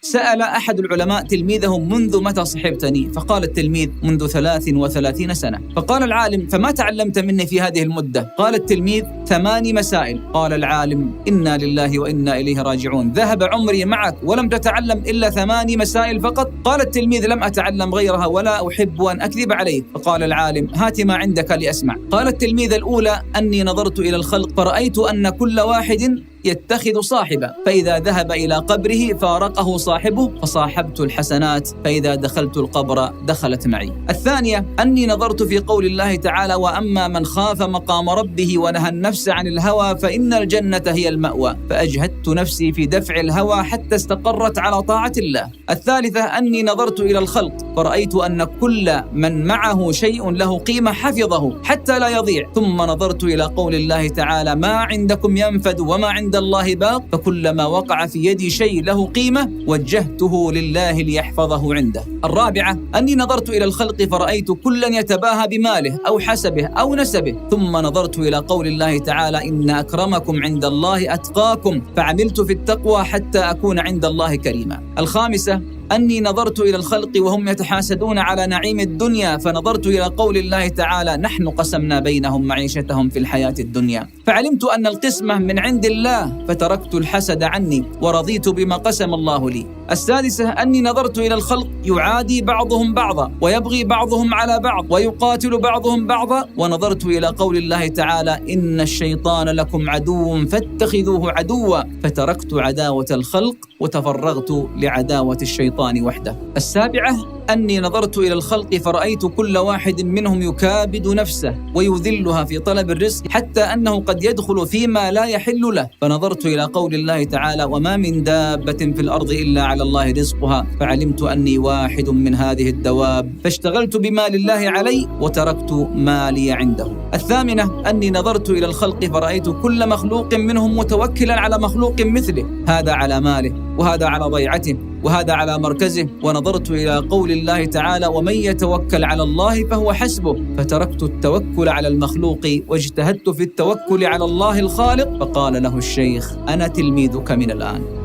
سأل أحد العلماء تلميذه: منذ متى صحبتني؟ فقال التلميذ: منذ 33 سنة. فقال العالم: فما تعلمت مني في هذه المدة؟ قال التلميذ: 8 مسائل. قال العالم: إنا لله وإنا إليه راجعون، ذهب عمري معك ولم تتعلم إلا 8 مسائل فقط؟ قال التلميذ: لم أتعلم غيرها ولا أحب أن أكذب عليك. فقال العالم: هات ما عندك لأسمع. قال التلميذ: الأولى أني نظرت إلى الخلق فرأيت أن كل واحد يتخذ صاحبا، فإذا ذهب إلى قبره فارقه صاحبه، فصاحبت الحسنات، فإذا دخلت القبر دخلت معي. الثانية أني نظرت في قول الله تعالى: وأما من خاف مقام ربه ونهى النفس عن الهوى فإن الجنة هي المأوى، فأجهدت نفسي في دفع الهوى حتى استقرت على طاعة الله. الثالثة أني نظرت إلى الخلق فرأيت أن كل من معه شيء له قيمة حفظه حتى لا يضيع، ثم نظرت إلى قول الله تعالى: ما عندكم ينفد وما عند الله باق، فكلما وقع في يدي شيء له قيمة وجهته لله ليحفظه عنده. الرابعة أني نظرت إلى الخلق فرأيت كلا يتباهى بماله أو حسبه أو نسبه، ثم نظرت إلى قول الله تعالى: إن أكرمكم عند الله أتقاكم، فعملت في التقوى حتى أكون عند الله كريما. الخامسة أني نظرت إلى الخلق وهم يتحاسدون على نعيم الدنيا، فنظرت إلى قول الله تعالى: نحن قسمنا بينهم معيشتهم في الحياة الدنيا، فعلمت أن القسمة من عند الله، فتركت الحسد عني ورضيت بما قسم الله لي. السادسة أني نظرت إلى الخلق يعادي بعضهم بعضا ويبغي بعضهم على بعض ويقاتل بعضهم بعضا، ونظرت إلى قول الله تعالى: إن الشيطان لكم عدو فاتخذوه عدوا، فتركت عداوة الخلق وتفرغت لعداوة الشيطان وحده. السابعة أني نظرت إلى الخلق فرأيت كل واحد منهم يكابد نفسه ويذلها في طلب الرزق، حتى أنه قد يدخل فيما لا يحل له، فنظرت إلى قول الله تعالى: وما من دابة في الأرض إلا على الله رزقها، فعلمت أني واحد من هذه الدواب، فاشتغلت بما لله علي وتركت ما لي عنده. الثامنة أني نظرت إلى الخلق فرأيت كل مخلوق منهم متوكلا على مخلوق مثله، هذا على ماله وهذا على ضيعته وهذا على مركزه، ونظرت إلى قول الله تعالى: ومن يتوكل على الله فهو حسبه، فتركت التوكل على المخلوق واجتهدت في التوكل على الله الخالق. فقال له الشيخ: أنا تلميذك من الآن.